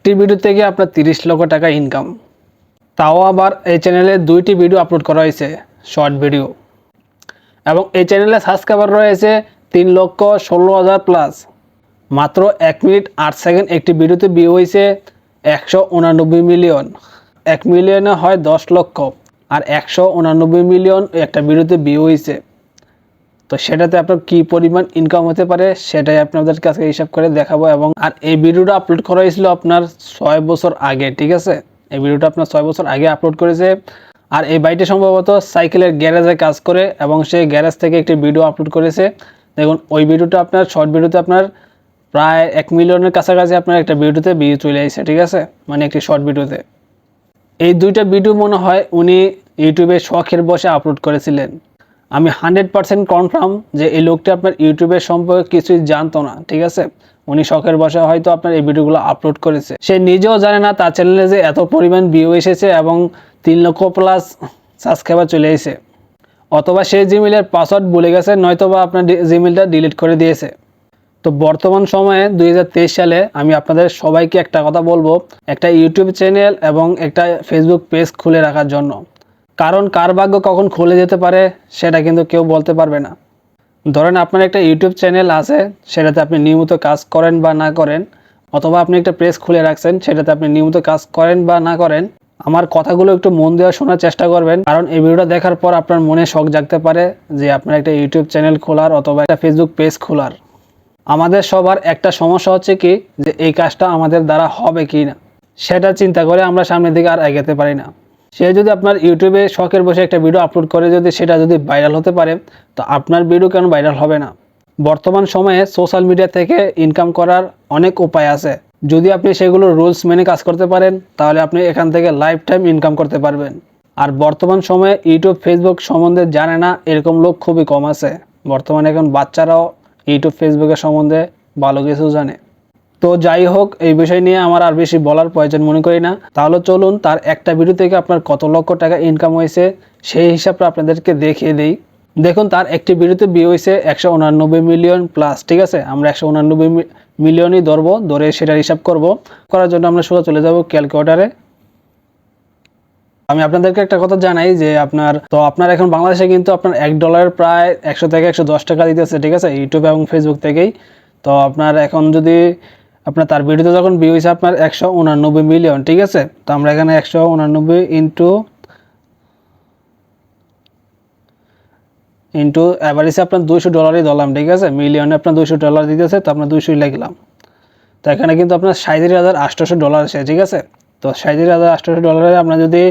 একটি ভিডিও থেকে আপনার 30 লক্ষ টাকা ইনকাম, তাও আবার এই চ্যানেলে 2টি ভিডিও আপলোড করা হয়েছে শর্ট ভিডিও, এবং এই চ্যানেলে সাবস্ক্রাইবার রয়েছে 3,16,000 প্লাস। মাত্র 1 মিনিট 8 সেকেন্ড একটি ভিডিওতে ভিউ হয়েছে 189 মিলিয়ন। 1 মিলিয়নে হয় 10 লক্ষ, আর 189 মিলিয়ন একটা ভিডিওতে ভিউ হয়েছে। তো সেটাতে আপনার কি পরিমাণ ইনকাম হতে পারে সেটাই আপনাদের কাছে হিসাব করে দেখাবো। এবং আর এই ভিডিওটা আপলোড করা হয়েছিল আপনার 6 বছর আগে, ঠিক আছে? এই ভিডিওটা আপনার 6 বছর আগে আপলোড করেছে। আর এই বাইটে সম্ভবত সাইকেলের গ্যারেজে কাজ করে এবং সেই গ্যারেজ থেকে একটি ভিডিও আপলোড করেছে। দেখুন ওই ভিডিওটা আপনার শর্ট ভিডিওতে আপনার প্রায় 1 মিলিয়নের কাছাকাছি আপনার একটা ভিডিওতে ভিউ চলে আসছে, ঠিক আছে? মানে একটি শর্ট ভিডিওতে। এই 2টা ভিডিও মনে হয় উনি ইউটিউবে শখের বসে আপলোড করেছিলেন। আমি 100% কনফার্ম যে এই লোকটি আপনার ইউটিউবের সম্পর্কে কিছুই জানতো না, ঠিক আছে? উনি শখের বসে হয়তো আপনার এই ভিডিওগুলো আপলোড করেছে। সে নিজেও জানে না তার চ্যানেলে যে এত পরিমাণ ভিউ এসেছে এবং 3 লক্ষ প্লাস সাবস্ক্রাইবার চলে এসেছে। অথবা সেই জিমেইলের পাসওয়ার্ড ভুলে গেছে, নয়তোবা আপনার জিমেইলটা ডিলিট করে দিয়েছে। তো বর্তমান সময়ে 2023 সালে আমি আপনাদের সবাইকে একটা কথা বলবো, একটা ইউটিউব চ্যানেল এবং একটা ফেসবুক পেজ খুলে রাখার জন্য। কারণ কার ভাগ্য কখন খুলে যেতে পারে সেটা কিন্তু কেউ বলতে পারবে না। ধরেন আপনার একটা ইউটিউব চ্যানেল আছে, সেটাতে আপনি নিয়মিত কাজ করেন বা না করেন, অথবা আপনি একটা পেজ খুলে রাখছেন, সেটাতে আপনি নিয়মিত কাজ করেন বা না করেন, আমার কথাগুলো একটু মন দিয়ে শোনার চেষ্টা করবেন। কারণ এই ভিডিওটা দেখার পর আপনার মনে শখ জাগতে পারে যে আপনার একটা ইউটিউব চ্যানেল খোলার অথবা একটা ফেসবুক পেজ খোলার। আমাদের সবার একটা সমস্যা হচ্ছে কি, যে এই কাজটা আমাদের দ্বারা হবে কি না সেটা চিন্তা করে আমরা সামনের দিকে আর এগোতে পারি না। সে যদি আপনার ইউটিউবে শখের বসে একটা ভিডিও আপলোড করে যদি সেটা যদি ভাইরাল হতে পারে, তো আপনার ভিডিও কেন ভাইরাল হবে না? বর্তমান সময়ে সোশ্যাল মিডিয়া থেকে ইনকাম করার অনেক উপায় আছে। যদি আপনি সেগুলো রুলস মেনে কাজ করতে পারেন, তাহলে আপনি এখান থেকে লাইফ টাইম ইনকাম করতে পারবেন। আর বর্তমান সময়ে ইউটিউব ফেসবুক সম্বন্ধে জানে না এরকম লোক খুবই কম আছে। বর্তমানে এখন বাচ্চারাও ইউটিউব ফেসবুকের সম্বন্ধে ভালো কিছু জানে। তো যাই হোক, এই বিষয় নিয়ে আমার আর বেশি বলার প্রয়োজন মনে করি না। তাহলে চলুন তার একটা ভিডিও থেকে আপনার কত লক্ষ টাকা ইনকাম হয়েছে সেই হিসাবটা আপনাদেরকে দেখিয়ে দিই। দেখুন তার একটি ভিডিওতে ভিউ হয়েছে 189 মিলিয়ন প্লাস, ঠিক আছে? আমরা 189 মিলিয়নই ধরে সেটার হিসাব করার জন্য আমরা সোজা চলে যাব ক্যালকুলেটরে। আমি আপনাদেরকে একটা কথা জানাই যে আপনার এখন বাংলাদেশে কিন্তু আপনার $1 প্রায় 100 থেকে 110 টাকা দিতেছে, ঠিক আছে? ইউটিউব এবং ফেসবুক থেকেই। তো আপনার এখন যদি আপনার তার ভিডিওতে যখন ভিউ হয়েছে আপনার 189 মিলিয়ন, ঠিক আছে? তো আমরা এখানে 189 ইন্টু অ্যাভারেজে আপনার $200 ধরলাম, ঠিক আছে? মিলিয়নে আপনার $200 দিতেছে, তো আপনার 200 লিখলাম। তো এখানে কিন্তু আপনার $37,800 আসে, ঠিক আছে? তো $37,800 আপনার যদি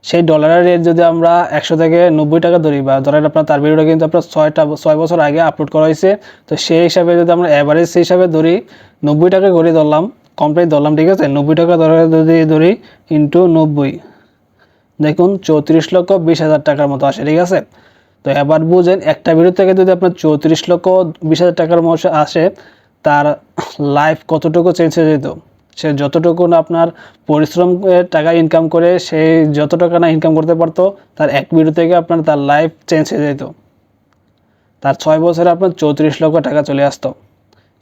সেই ডলারের রেট যদি আমরা 100 থেকে 90 টাকা ধরি, বা ধরেন আপনার তার ভিডিওটা কিন্তু আপনার 6 বছর আগে আপলোড করা হয়েছে, তো সেই হিসাবে যদি আমরা অ্যাভারেজ সেই হিসাবে ধরি 90 টাকা করে ধরলাম, কমপ্লিট ধরলাম, ঠিক আছে? 90 টাকা যদি ধরি ইন্টু 90, দেখুন 34,20,000 টাকার মতো আসে, ঠিক আছে? তো এবার বুঝেন একটা ভিডিও থেকে যদি আপনার 34,20,000 টাকার মতো আসে, তার লাইফ কতটুকু চেঞ্জ হয়ে যেত। সে যতটুকু না আপনার পরিশ্রমের টাকা ইনকাম করে সে যত টাকা না ইনকাম করতে পারতো, তার এক ভিডিও থেকে আপনার তার লাইফ চেঞ্জ হয়ে যেত। তার 6 বছরে আপনার 34 লক্ষ টাকা চলে আসতো।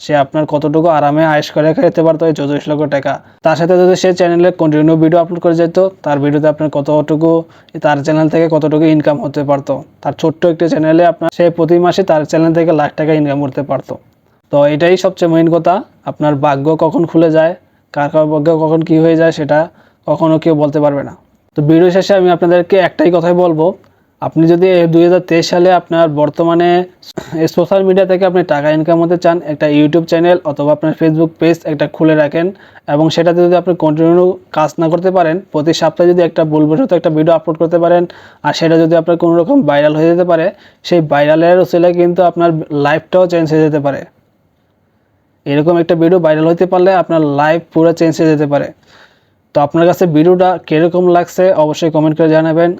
সে আপনার কতটুকু আরামে আয়েশ করে খেতে পারতো এই 34 লক্ষ টাকা। তার সাথে যদি সে চ্যানেলে কন্টিনিউ ভিডিও আপলোড করে যেত, তার ভিডিওতে আপনার তার চ্যানেল থেকে কতটুকু ইনকাম হতে পারতো। তার ছোট্ট একটি চ্যানেলে আপনার সে প্রতি মাসে তার চ্যানেল থেকে লাখ টাকা ইনকাম করতে পারতো। তো এটাই সবচেয়ে মেইন কথা, আপনার ভাগ্য কখন খুলে যায়, কার ভাগ্য কখন কি হয়ে যায় সেটা কখনো কেউ বলতে পারবে না। তো ভিডিও শেষে আমি আপনাদেরকে একটাই কথাই বলবো, আপনি যদি 2023 সালে আপনার বর্তমানে সোশ্যাল মিডিয়া থেকে আপনি টাকা ইনকাম করতে চান, একটা ইউটিউব চ্যানেল অথবা আপনার ফেসবুক পেজ একটা খুলে রাখেন, এবং সেটাতে যদি আপনি কন্টিনিউ কাজ না করতে পারেন, প্রতি সপ্তাহে যদি একটা ভুলবশত একটা ভিডিও আপলোড করতে পারেন, আর সেটা যদি আপনার কোনো রকম ভাইরাল হয়ে যেতে পারে, সেই ভাইরালের উসিলে কিন্তু আপনার লাইফটাও চেঞ্জ হয়ে যেতে পারে। এরকম একটা ভিডিও ভাইরাল হতে পারলে আপনার লাইফ পুরো চেঞ্জ হয়ে যেতে পারে। তো আপনার কাছে ভিডিওটা কীরকম লাগছে অবশ্যই কমেন্ট করে জানাবেন।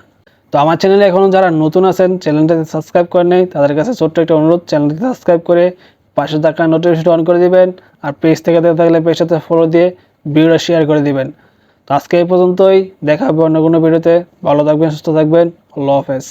তো আমার চ্যানেলে এখনও যারা নতুন আছেন, চ্যানেলটাতে সাবস্ক্রাইব করে নেই, তাদের কাছে ছোট্ট একটা অনুরোধ, চ্যানেলটি সাবস্ক্রাইব করে পাশে থাকা নোটিফিকেশন অন করে দিবেন। আর পেজ থেকে থাকলে পেজটাতে ফলো দিয়ে ভিডিওটা শেয়ার করে দিবেন। তো আজকে এই পর্যন্তই, দেখা হবে অন্য কোনো ভিডিওতে। ভালো থাকবেন, সুস্থ থাকবেন, আল্লাহ হাফেজ।